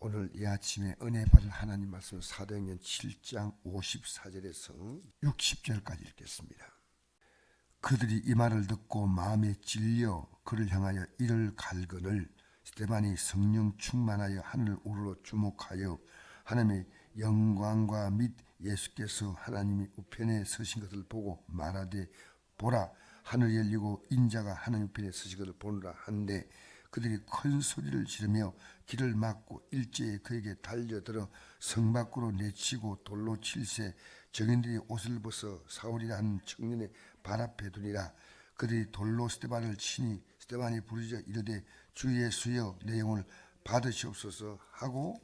오늘 이 아침에 은혜 받은 하나님 말씀 사도행전 7장 54절에서 60절까지 읽겠습니다. 그들이 이 말을 듣고 마음에 찔려 그를 향하여 이를 갈거늘 스데반이 성령 충만하여 하늘 우러러 주목하여 하나님의 영광과 및 예수께서 하나님의 우편에 서신 것을 보고 말하되 보라 하늘이 열리고 인자가 하나님 우편에 서신 것을 보느라 한데 그들이 큰 소리를 지르며 길을 막고 일제히 그에게 달려들어 성 밖으로 내치고 돌로 칠세 정인들이 옷을 벗어 사울이라는 청년의 발 앞에 두니라. 그들이 돌로 스데반을 치니 스데반이 부르짖어 이르되 주 예수여 내 영혼을 받으시옵소서 하고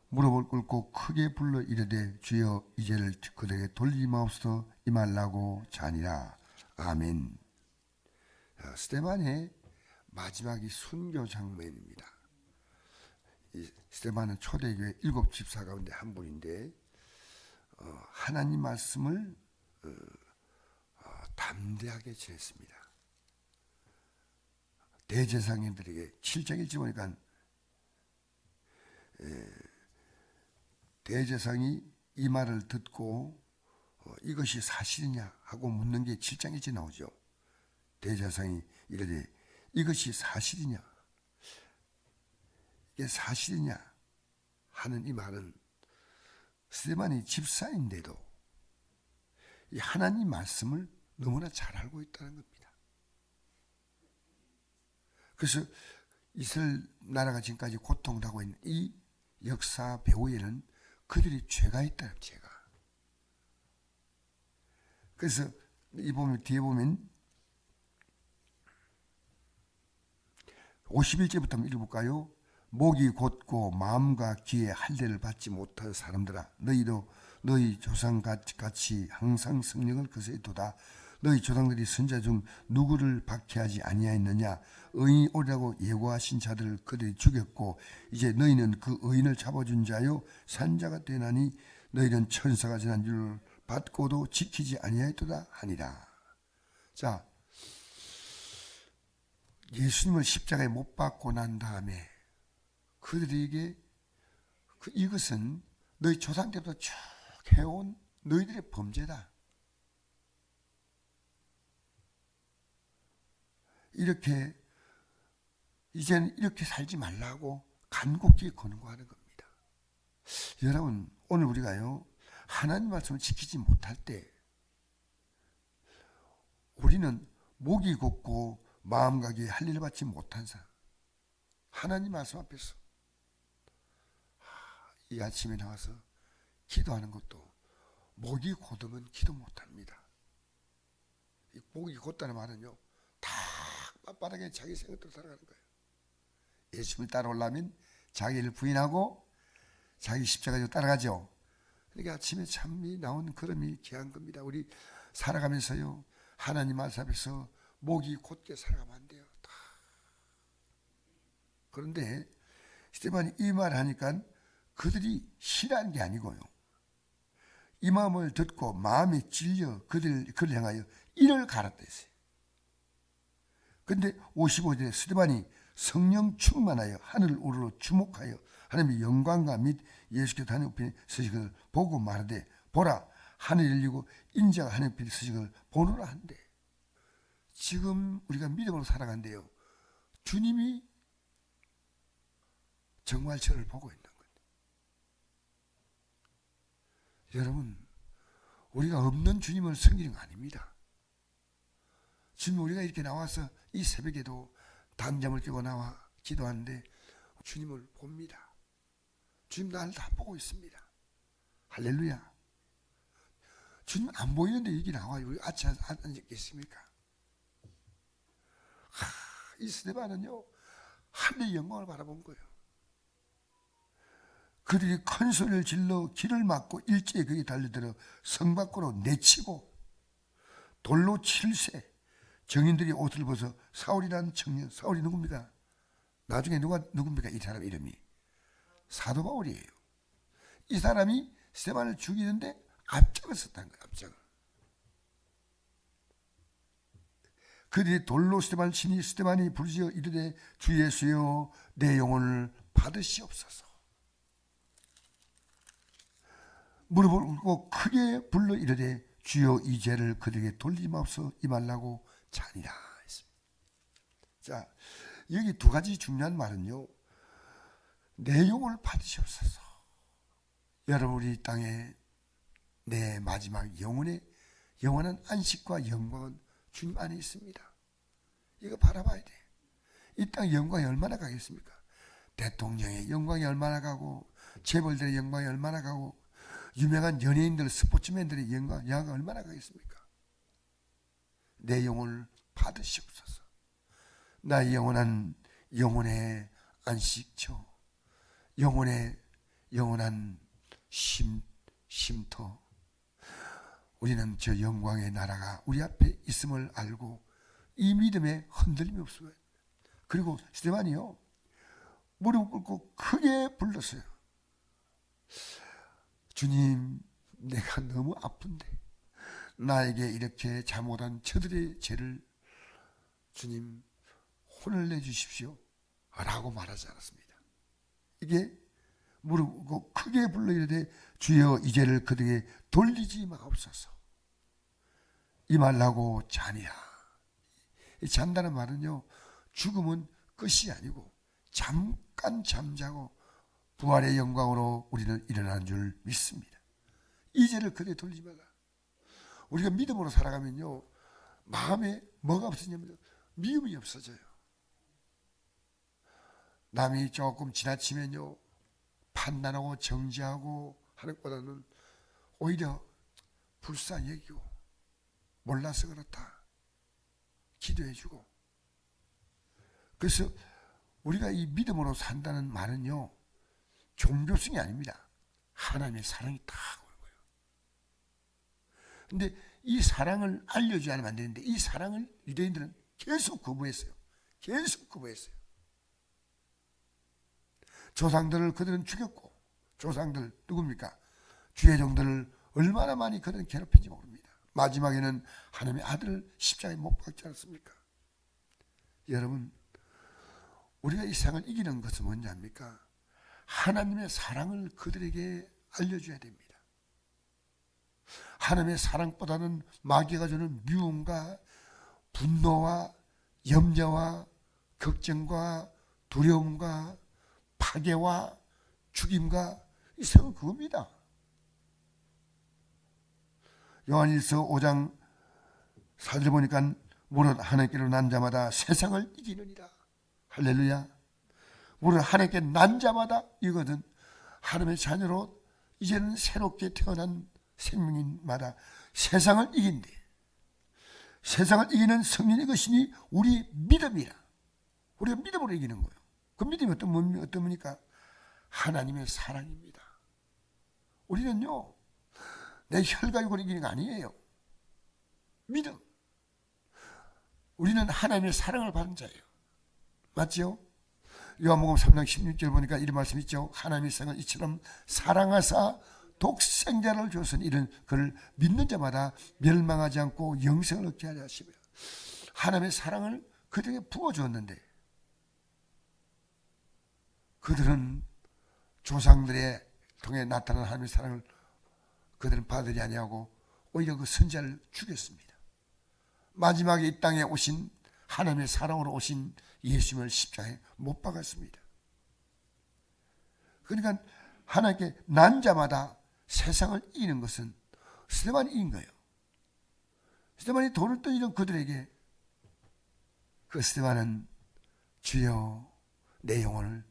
무릎을 꿇고 크게 불러 이르되 주여 이제를 그들에게 돌리지 마옵소서 이 말라고 자니라. 아멘. 스데반의 마지막이 순교 장면입니다. 이 스데반은 초대교회 7집사 가운데 한 분인데 하나님 말씀을 담대하게 전했습니다. 대제사장들에게 7장 1절 보니까 대제사장이 이 말을 듣고 이것이 사실이냐 하고 묻는 게 7장 1절 나오죠. 대제사장이 이르되 이것이 사실이냐, 이게 사실이냐 하는 이 말은 스데반이 집사인데도 이 하나님 말씀을 너무나 잘 알고 있다는 겁니다. 그래서 이스라엘 나라가 지금까지 고통당하고 있는 이 역사 배후에는 그들이 죄가 있다, 죄가. 그래서 이 보면 뒤에 보면 51절부터 한번 읽어볼까요? 목이 곧고 마음과 귀에 할례를 받지 못한 사람들아 너희도 너희 조상같이 항상 성령을 거스리도다. 너희 조상들이 선자 중 누구를 박해하지 아니하였느냐? 의인이 오리라고 예고하신 자들을 그들이 죽였고 이제 너희는 그 의인을 잡아준 자요 산자가 되나니 너희는 천사가 전한 줄 받고도 지키지 아니하였도다 하니라. 자, 예수님을 십자가에 못 박고 난 다음에 그들에게 이것은 너희 조상 때부터 쭉 해온 너희들의 범죄다. 이렇게 이제는 이렇게 살지 말라고 간곡히 권고하는 겁니다. 여러분 오늘 우리가요 하나님 말씀을 지키지 못할 때 우리는 목이 곧고 마음과 귀에 할례를 받지 못한 사람, 하나님 말씀 앞에서 이 아침에 나와서 기도하는 것도 목이 곧으면 기도 못합니다. 이 목이 곧다는 말은요 다 빳빳하게 자기 생각대로 살아가는 거예요. 예수님을 따라오려면 자기를 부인하고 자기 십자가로 따라가죠. 그러니까 아침에 참이 나온 걸음이 귀한 겁니다. 우리 살아가면서요 하나님 말씀 앞에서 목이 곧게 살아가면 안 돼요. 다. 그런데 스데반이 이 말을 하니까 그들이 싫어한 게 아니고요. 이 마음을 듣고 마음에 찔려 그를 향하여 이를 갈았다 했어요. 그런데 55절에 스데반이 성령 충만하여 하늘을 우러러 주목하여 하나님의 영광과 및 예수께서 하나님 우편에 서신 것을 보고 말하되 보라 하늘이 열리고 인자가 하나님 우편에 서신 것을 보노라 한대. 지금 우리가 믿음으로 살아간대요. 주님이 정말 저를 보고 있는 거예요. 여러분 우리가 없는 주님을 섬기는 거 아닙니다. 지금 우리가 이렇게 나와서 이 새벽에도 단잠을 깨고 나와 기도하는데 주님을 봅니다. 주님 나를 다 보고 있습니다. 할렐루야. 주님 안 보이는데 여기 나와요. 우리 아차 앉았겠습니까? 이 스데반은요 하늘의 영광을 바라본 거예요. 그들이 큰 소리를 질러 길을 막고 일제히 거기 달려들어 성 밖으로 내치고 돌로 칠세 정인들이 옷을 벗어 사울이라는 청년, 사울이 누굽니까? 나중에 누굽니까? 이 사람 이름이 사도 바울이에요. 이 사람이 스데반을 죽이는데 앞장을 섰다는 거예요. 앞장을. 그들이 돌로 스데반을 치니 스데반이 부르짖어 이르되 주 예수여 내 영혼을 받으시옵소서. 무릎을 꿇고 크게 불러 이르되 주여 이 죄를 그들에게 돌리마옵소서 임하려고 자니라 했습니다. 자, 여기 두 가지 중요한 말은요, 내 영혼을 받으시옵소서. 여러분, 우리 땅에 내 마지막 영원한 안식과 영광은 주님 안에 있습니다. 이거 바라봐야 돼. 이 땅 영광이 얼마나 가겠습니까? 대통령의 영광이 얼마나 가고, 재벌들의 영광이 얼마나 가고, 유명한 연예인들, 스포츠맨들의 영광이 얼마나 가겠습니까? 내 영혼을 받으시옵소서. 나의 영혼의 안식처, 영원한 쉼터. 우리는 저 영광의 나라가 우리 앞에 있음을 알고 이 믿음에 흔들림이 없어요. 그리고 스데반이요, 무릎 꿇고 크게 불렀어요. 주님, 내가 너무 아픈데 나에게 이렇게 잘못한 저들의 죄를 주님 혼을 내주십시오 라고 말하지 않았습니다. 이게 무릎 꿇고 크게 불러 이르되 주여 이 죄를 그들에게 돌리지 마옵소서 임하려고 자니라. 이 잔다는 말은요, 죽음은 끝이 아니고 잠깐 잠자고 부활의 영광으로 우리는 일어나는 줄 믿습니다. 이 죄를 그대로 돌리지 말라. 우리가 믿음으로 살아가면요, 마음에 뭐가 없어지냐면 미움이 없어져요. 남이 조금 지나치면요, 판단하고 정죄하고 하는 것보다는 오히려 불쌍히 여기고 몰라서 그렇다 기도해주고. 그래서 우리가 이 믿음으로 산다는 말은요, 종교성이 아닙니다. 하나님의 사랑이 다 오는 거예요. 근데 이 사랑을 알려주지 않으면 안 되는데 이 사랑을 유대인들은 계속 거부했어요. 계속 거부했어요. 조상들을 그들은 죽였고, 조상들 누굽니까? 주의 종들을 얼마나 많이 그들은 괴롭힌지 모릅니다. 마지막에는 하나님의 아들을 십자가에 못 박지 않았습니까? 여러분, 우리가 이 세상을 이기는 것은 뭔지 압니까? 하나님의 사랑을 그들에게 알려줘야 됩니다. 하나님의 사랑보다는 마귀가 주는 미움과 분노와 염려와 걱정과 두려움과 파괴와 죽임과 이 세상은 그겁니다. 요한일서 5장 4절 보니까 무릇 하나님께로 난 자마다 세상을 이기느니라. 할렐루야. 무릇 하나님께 난 자마다 이거든. 하나님의 자녀로 이제는 새롭게 태어난 생명인마다 세상을 이긴대. 세상을 이기는 성령의 것이니 우리 믿음이라. 우리가 믿음으로 이기는 거예요. 그 믿음이 어떤 뭡니까? 하나님의 사랑입니다. 우리는요, 내 혈과육으로 이기는 거 아니에요. 믿음. 우리는 하나님의 사랑을 받은 자예요. 맞죠? 요한복음 3장 16절 보니까 이런 말씀 있죠. 하나님의 세상을 이처럼 사랑하사 독생자를 주었으니 이는 그를 믿는 자마다 멸망하지 않고 영생을 얻게 하려 하시며, 하나님의 사랑을 그들에게 부어주었는데 그들은 조상들의 통해 나타난 하나님의 사랑을 그들은 받으려 아니하고 오히려 그 선자를 죽였습니다. 마지막에 이 땅에 오신 하나님의 사랑으로 오신 예수님을 십자가에 못 박았습니다. 그러니까 하나님께 난 자마다 세상을 이기는 것은 스데반이 이긴 거예요. 스데반이 돌을 던지는 그들에게 그 스데반은 주여 내 영혼을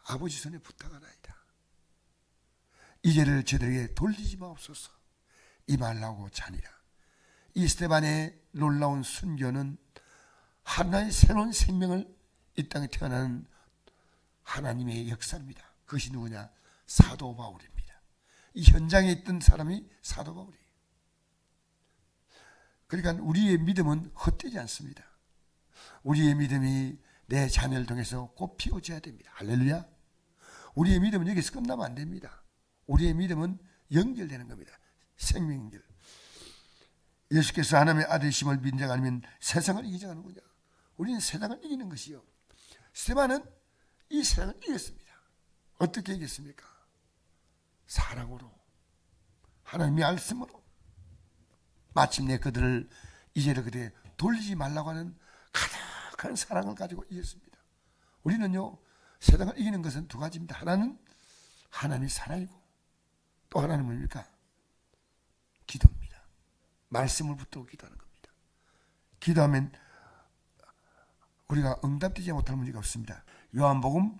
아버지 손에 부탁하나이다. 이 죄를 저들에게 돌리지 마옵소서 임하려고 자니라. 이 스데반의 놀라운 순교는 하나의 새로운 생명을 이 땅에 태어나는 하나님의 역사입니다. 그것이 누구냐? 사도 바울입니다. 이 현장에 있던 사람이 사도 바울이에요. 그러니까 우리의 믿음은 헛되지 않습니다. 우리의 믿음이 내 자녀를 통해서 꼭 피워져야 됩니다. 할렐루야. 우리의 믿음은 여기서 끝나면 안 됩니다. 우리의 믿음은 연결되는 겁니다. 생명 연결. 예수께서 하나님의 아들이심을 믿는 자가 아니면 세상을 이기지 않는구나. 우리는 세상을 이기는 것이요. 스데반은 이 세상을 이겼습니다. 어떻게 이겼습니까? 사랑으로, 하나님의 말씀으로. 마침내 그들을 이제는 그대 돌리지 말라고 하는 가득한 사랑을 가지고 이겼습니다. 우리는요, 세상을 이기는 것은 두 가지입니다. 하나는 하나님이 사랑이고, 또 하나는 뭡니까? 기도입니다. 말씀을 붙들고 기도하는 겁니다. 기도하면 우리가 응답되지 못할 문제가 없습니다. 요한복음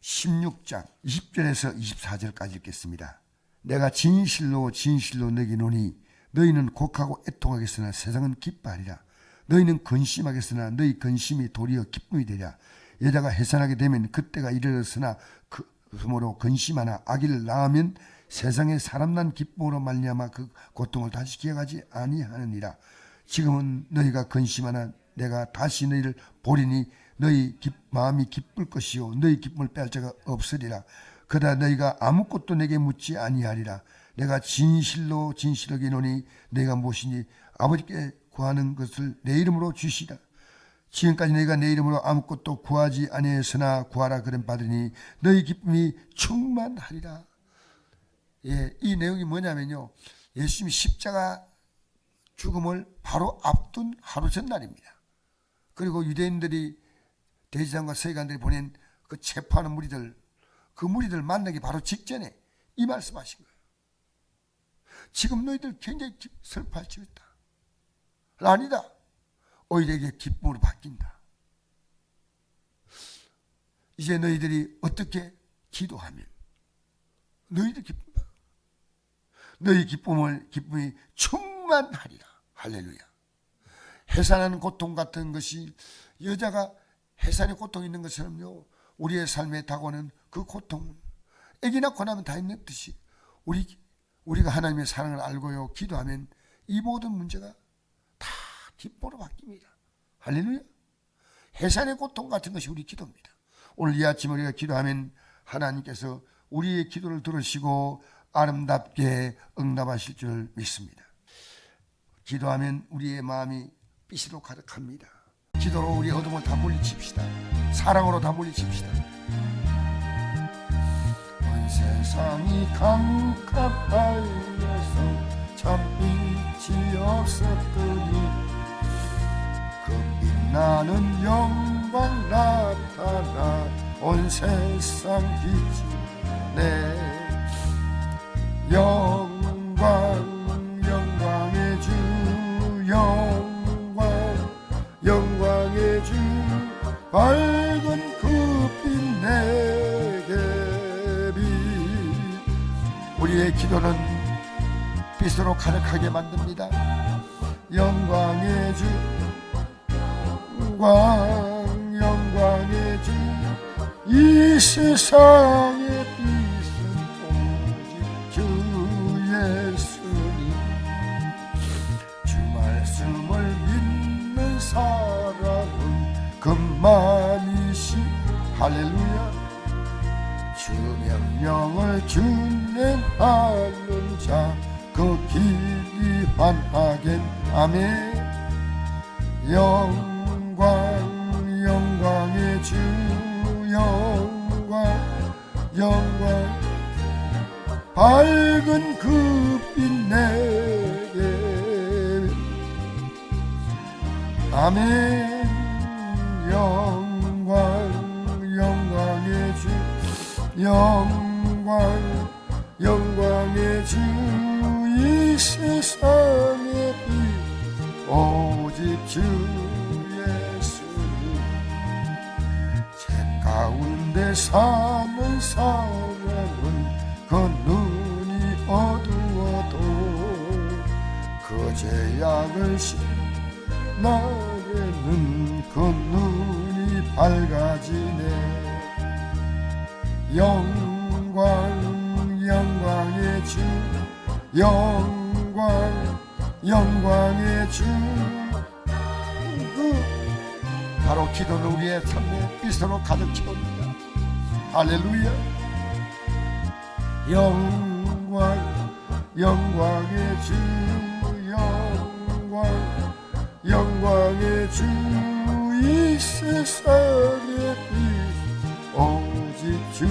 16장 20절에서 24절까지 읽겠습니다. 내가 진실로 진실로 너희에게 이르노니 너희는 곡하고 애통하겠으나 세상은 기뻐하리라. 너희는 근심하겠으나 너희 근심이 도리어 기쁨이 되리라. 여자가 해산하게 되면 그때가 이르렀으나 그러므로 근심하나 아기를 낳으면 세상에 사람 난 기쁨으로 말미암아 그 고통을 다시 기억하지 아니하느니라. 지금은 너희가 근심하나 내가 다시 너희를 보리니 너희 마음이 기쁠 것이요 너희 기쁨을 빼앗을 자가 없으리라. 그러나 너희가 아무것도 내게 묻지 아니하리라. 내가 진실로 진실하게 이르노니 너희가 무엇이니 아버지께 구하는 것을 내 이름으로 주시라. 지금까지 너희가 내 이름으로 아무것도 구하지 아니하였으나 구하라 그런 받으니 너희 기쁨이 충만하리라. 예, 이 내용이 뭐냐면요, 예수님이 십자가 죽음을 바로 앞둔 하루 전날입니다. 그리고 유대인들이 대제사장과 서기관들이 보낸 그 체포하는 무리들, 그 무리들 만나기 바로 직전에 이 말씀하신 거예요. 지금 너희들 굉장히 슬퍼할 수 있다. 아니다. 오히려 이게 기쁨으로 바뀐다. 이제 너희들이 어떻게 기도하면 너희들 기쁨다. 너희 기쁨이 충만하리라. 할렐루야. 해산하는 고통 같은 것이, 여자가 해산의 고통이 있는 것처럼요, 우리의 삶에 다가오는 그 고통은 아기 낳고 나면 다 있는 듯이 우리가 하나님의 사랑을 알고요 기도하면 이 모든 문제가 다 기쁨으로 바뀝니다. 할렐루야. 해산의 고통 같은 것이 우리 기도입니다. 오늘 이 아침 우리가 기도하면 하나님께서 우리의 기도를 들으시고 아름답게 응답하실 줄 믿습니다. 기도하면 우리의 마음이 빛으로 가득합니다. 기도로 우리의 어둠을 다 물리칩시다. 사랑으로 다 물리칩시다. 온 세상이 캄캄하여서 참 빛이 없었더니 그 빛나는 영광 나타나 온 세상 빛이 내 영광의 주 영광의 주 밝은 그 빛 내게 빛. 우리의 기도는 빛으로 가득하게 만듭니다. 영광의 주 영광의 주 이 세상의 빛은 오직 주 예수님. 주 말씀을 믿는 사람은 그만이시. 할렐루야. 주 명령을 준행하는 자 그 길이 환하겐. 아멘. 영광의 주 영광 밝은 그 빛 내게. 아멘. 영광의 주 영광의 주 이 세상의 빛 오직 주 예수님. 죄 가운데 사는 사람은 그 눈이 어두워도 그 죄악을 나에는 그 눈이 밝아지네. 영광의 주 영광의 주. 바로 기도는 우리의 삶에 빛으로 가득 채웁니다. 할렐루야. 영광의 주 영광의 주 이 세상의 빛 오직 주